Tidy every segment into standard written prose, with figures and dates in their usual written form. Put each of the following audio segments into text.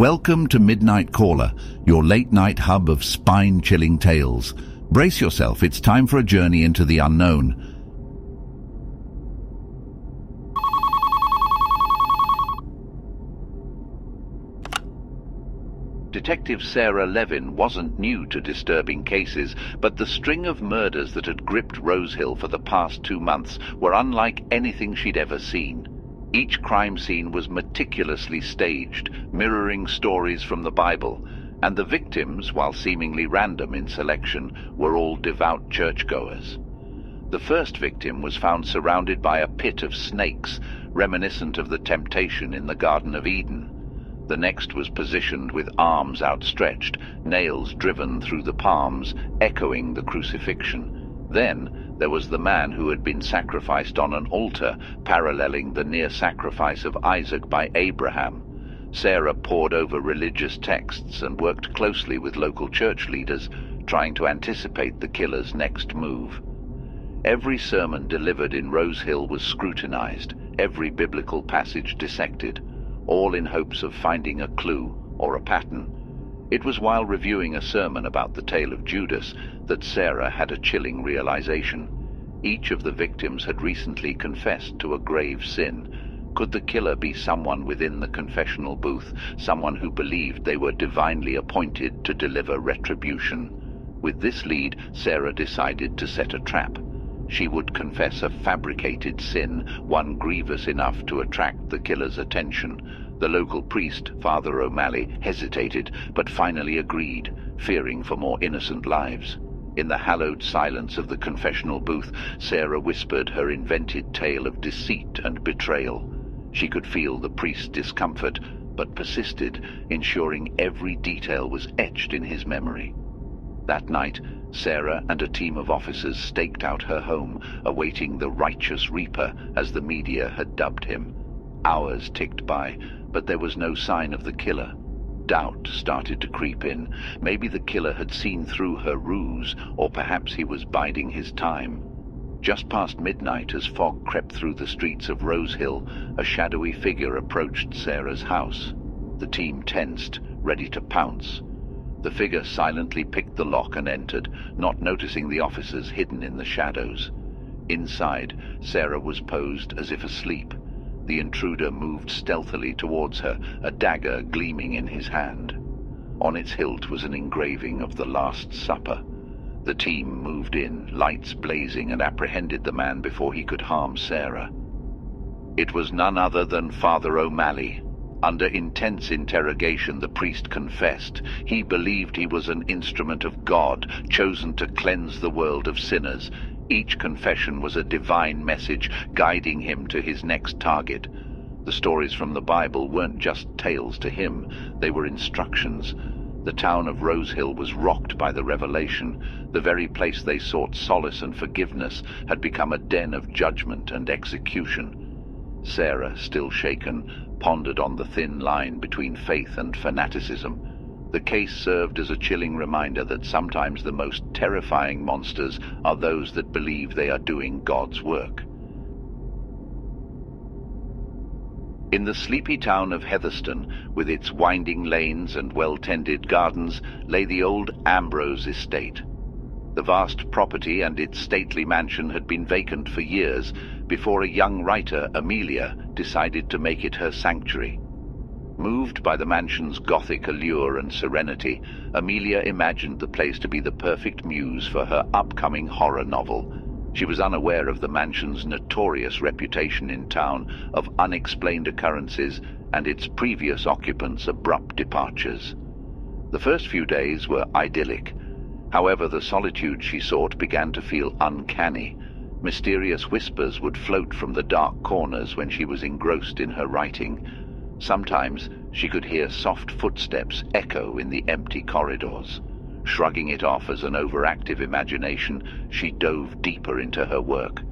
Welcome to Midnight Caller, your late-night hub of spine-chilling tales. Brace yourself, it's time for a journey into the unknown. Detective Sarah Levin wasn't new to disturbing cases, but the string of murders that had gripped Rose Hill for the past 2 months were unlike anything she'd ever seen. Each crime scene was meticulously staged, mirroring stories from the Bible, and the victims, while seemingly random in selection, were all devout churchgoers. The first victim was found surrounded by a pit of snakes, reminiscent of the temptation in the Garden of Eden. The next was positioned with arms outstretched, nails driven through the palms, echoing the crucifixion. Then there was the man who had been sacrificed on an altar, paralleling the near sacrifice of Isaac by Abraham. Sarah pored over religious texts and worked closely with local church leaders, trying to anticipate the killer's next move. Every sermon delivered in Rose Hill was scrutinized, every biblical passage dissected, all in hopes of finding a clue or a pattern. It was while reviewing a sermon about the tale of Judas that Sarah had a chilling realization. Each of the victims had recently confessed to a grave sin. Could the killer be someone within the confessional booth, someone who believed they were divinely appointed to deliver retribution? With this lead, Sarah decided to set a trap. She would confess a fabricated sin, one grievous enough to attract the killer's attention. The local priest, Father O'Malley, hesitated, but finally agreed, fearing for more innocent lives. In the hallowed silence of the confessional booth, Sarah whispered her invented tale of deceit and betrayal. She could feel the priest's discomfort, but persisted, ensuring every detail was etched in his memory. That night, Sarah and a team of officers staked out her home, awaiting the Righteous Reaper, as the media had dubbed him. Hours ticked by, but there was no sign of the killer. Doubt started to creep in. Maybe the killer had seen through her ruse, or perhaps he was biding his time. Just past midnight, as fog crept through the streets of Rose Hill, a shadowy figure approached Sarah's house. The team tensed, ready to pounce. The figure silently picked the lock and entered, not noticing the officers hidden in the shadows. Inside, Sarah was posed as if asleep. The intruder moved stealthily towards her, a dagger gleaming in his hand. On its hilt was an engraving of the Last Supper. The team moved in, lights blazing, and apprehended the man before he could harm Sarah. It was none other than Father O'Malley. Under intense interrogation, the priest confessed. He believed he was an instrument of God, chosen to cleanse the world of sinners. Each confession was a divine message, guiding him to his next target. The stories from the Bible weren't just tales to him, they were instructions. The town of Rose Hill was rocked by the revelation. The very place they sought solace and forgiveness had become a den of judgment and execution. Sarah, still shaken, pondered on the thin line between faith and fanaticism. The case served as a chilling reminder that sometimes the most terrifying monsters are those that believe they are doing God's work. In the sleepy town of Heatherstone, with its winding lanes and well-tended gardens, lay the old Ambrose estate. The vast property and its stately mansion had been vacant for years before a young writer, Amelia, decided to make it her sanctuary. Moved by the mansion's Gothic allure and serenity, Amelia imagined the place to be the perfect muse for her upcoming horror novel. She was unaware of the mansion's notorious reputation in town, of unexplained occurrences, and its previous occupants' abrupt departures. The first few days were idyllic. However, the solitude she sought began to feel uncanny. Mysterious whispers would float from the dark corners when she was engrossed in her writing. Sometimes she could hear soft footsteps echo in the empty corridors. Shrugging it off as an overactive imagination, she dove deeper into her work.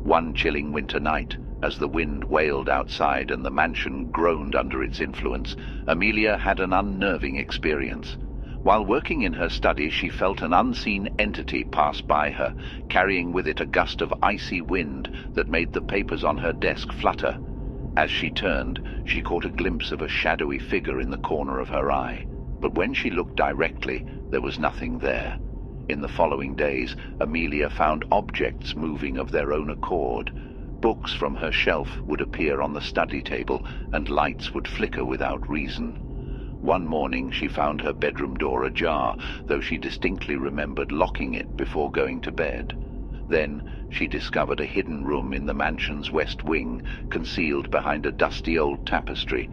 One chilling winter night, as the wind wailed outside and the mansion groaned under its influence, Amelia had an unnerving experience. While working in her study, she felt an unseen entity pass by her, carrying with it a gust of icy wind that made the papers on her desk flutter. As she turned, she caught a glimpse of a shadowy figure in the corner of her eye. But when she looked directly, there was nothing there. In the following days, Amelia found objects moving of their own accord. Books from her shelf would appear on the study table, and lights would flicker without reason. One morning she found her bedroom door ajar, though she distinctly remembered locking it before going to bed. Then she discovered a hidden room in the mansion's west wing, concealed behind a dusty old tapestry.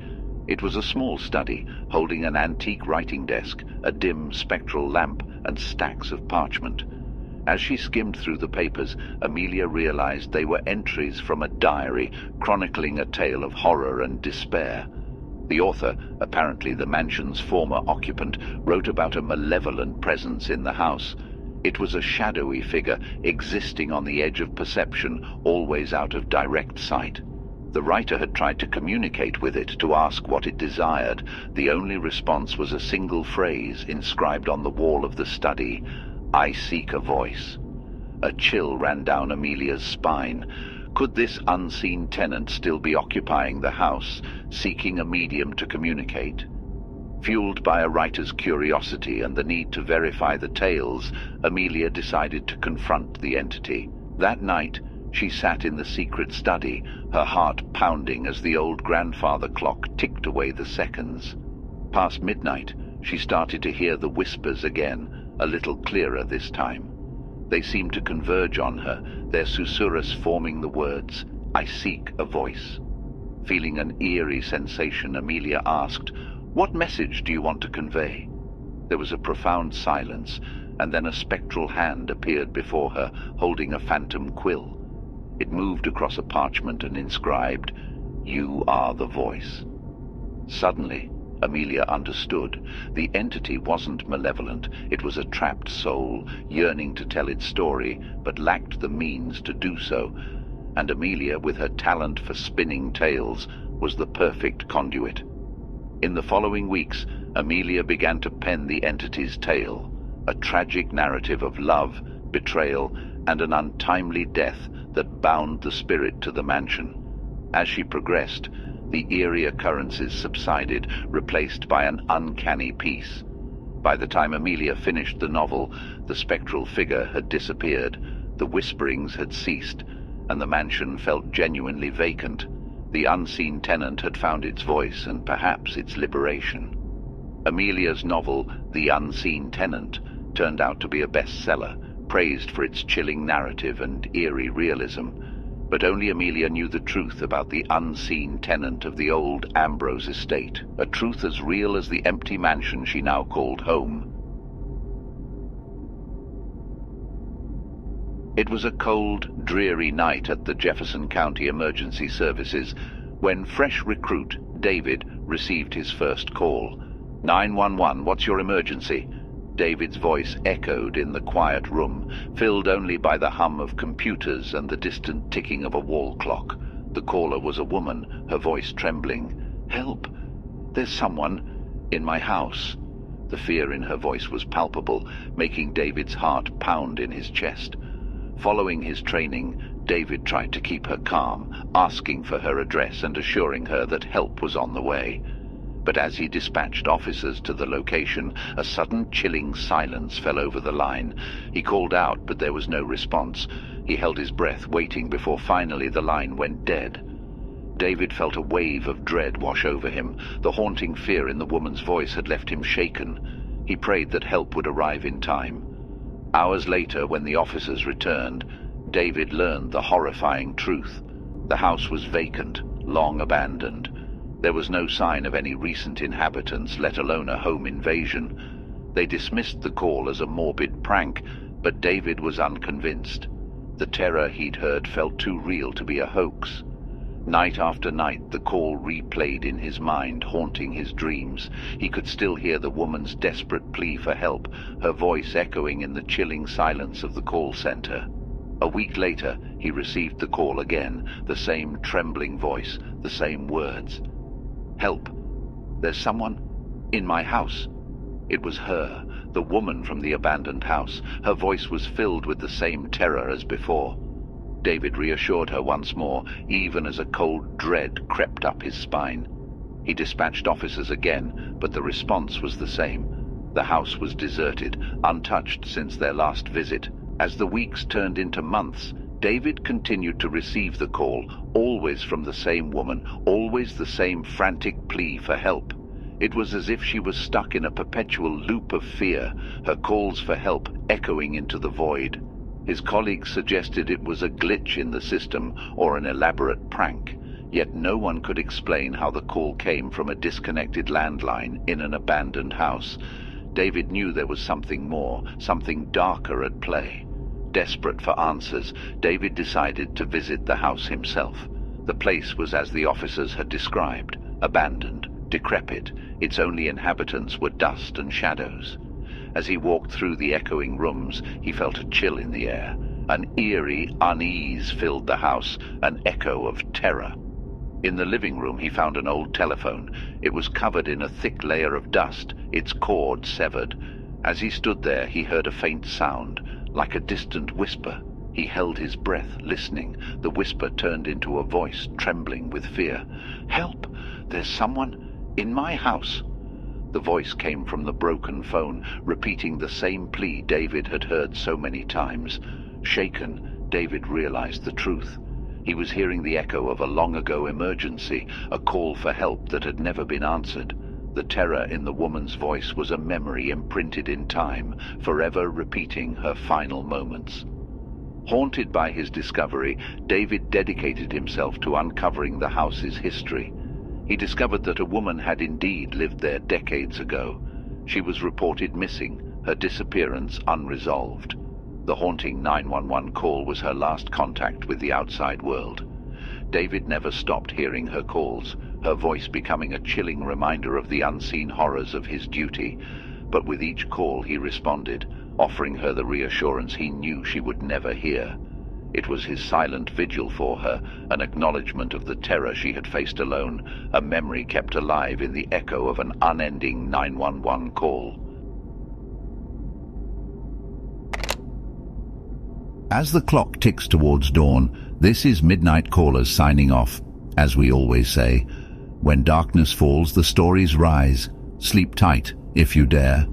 It was a small study, holding an antique writing desk, a dim spectral lamp, and stacks of parchment. As she skimmed through the papers, Amelia realized they were entries from a diary chronicling a tale of horror and despair. The author, apparently the mansion's former occupant, wrote about a malevolent presence in the house. It was a shadowy figure, existing on the edge of perception, always out of direct sight. The writer had tried to communicate with it, to ask what it desired. The only response was a single phrase inscribed on the wall of the study: "I seek a voice." A chill ran down Amelia's spine. Could this unseen tenant still be occupying the house, seeking a medium to communicate? Fueled by a writer's curiosity and the need to verify the tales, Amelia decided to confront the entity. That night, she sat in the secret study, her heart pounding as the old grandfather clock ticked away the seconds. Past midnight, she started to hear the whispers again, a little clearer this time. They seemed to converge on her, their susurrus forming the words, "I seek a voice." Feeling an eerie sensation, Amelia asked, "What message do you want to convey?" There was a profound silence, and then a spectral hand appeared before her, holding a phantom quill. It moved across a parchment and inscribed, "You are the voice." Suddenly, Amelia understood. The entity wasn't malevolent. It was a trapped soul, yearning to tell its story, but lacked the means to do so. And Amelia, with her talent for spinning tales, was the perfect conduit. In the following weeks, Amelia began to pen the entity's tale, a tragic narrative of love, betrayal, and an untimely death that bound the spirit to the mansion. As she progressed, the eerie occurrences subsided, replaced by an uncanny peace. By the time Amelia finished the novel, the spectral figure had disappeared, the whisperings had ceased, and the mansion felt genuinely vacant. The unseen tenant had found its voice and perhaps its liberation. Amelia's novel, The Unseen Tenant, turned out to be a bestseller, praised for its chilling narrative and eerie realism. But only Amelia knew the truth about the unseen tenant of the old Ambrose estate, a truth as real as the empty mansion she now called home. It was a cold, dreary night at the Jefferson County Emergency Services when fresh recruit David received his first call. 911, what's your emergency? David's voice echoed in the quiet room, filled only by the hum of computers and the distant ticking of a wall clock. The caller was a woman, her voice trembling. "Help! There's someone in my house." The fear in her voice was palpable, making David's heart pound in his chest. Following his training, David tried to keep her calm, asking for her address and assuring her that help was on the way. But as he dispatched officers to the location, a sudden chilling silence fell over the line. He called out, but there was no response. He held his breath, waiting before finally the line went dead. David felt a wave of dread wash over him. The haunting fear in the woman's voice had left him shaken. He prayed that help would arrive in time. Hours later, when the officers returned, David learned the horrifying truth. The house was vacant, long abandoned. There was no sign of any recent inhabitants, let alone a home invasion. They dismissed the call as a morbid prank, but David was unconvinced. The terror he'd heard felt too real to be a hoax. Night after night, the call replayed in his mind, haunting his dreams. He could still hear the woman's desperate plea for help, her voice echoing in the chilling silence of the call center. A week later, he received the call again, the same trembling voice, the same words. "Help! There's someone in my house." It was her, the woman from the abandoned house. Her voice was filled with the same terror as before. David reassured her once more, even as a cold dread crept up his spine. He dispatched officers again, but the response was the same. The house was deserted, untouched since their last visit. As the weeks turned into months, David continued to receive the call, always from the same woman, always the same frantic plea for help. It was as if she was stuck in a perpetual loop of fear, her calls for help echoing into the void. His colleagues suggested it was a glitch in the system or an elaborate prank, yet no one could explain how the call came from a disconnected landline in an abandoned house. David knew there was something more, something darker at play. Desperate for answers, David decided to visit the house himself. The place was as the officers had described, abandoned, decrepit. Its only inhabitants were dust and shadows. As he walked through the echoing rooms, he felt a chill in the air. An eerie unease filled the house, an echo of terror. In the living room he found an old telephone. It was covered in a thick layer of dust, its cord severed. As he stood there, he heard a faint sound, like a distant whisper. He held his breath, listening. The whisper turned into a voice, trembling with fear. "Help! There's someone in my house." The voice came from the broken phone, repeating the same plea David had heard so many times. Shaken, David realized the truth. He was hearing the echo of a long-ago emergency, a call for help that had never been answered. The terror in the woman's voice was a memory imprinted in time, forever repeating her final moments. Haunted by his discovery, David dedicated himself to uncovering the house's history. He discovered that a woman had indeed lived there decades ago. She was reported missing, her disappearance unresolved. The haunting 911 call was her last contact with the outside world. David never stopped hearing her calls, her voice becoming a chilling reminder of the unseen horrors of his duty. But with each call he responded, offering her the reassurance he knew she would never hear. It was his silent vigil for her, an acknowledgement of the terror she had faced alone, a memory kept alive in the echo of an unending 911 call. As the clock ticks towards dawn, this is Midnight Callers signing off. As we always say, when darkness falls, the stories rise. Sleep tight, if you dare.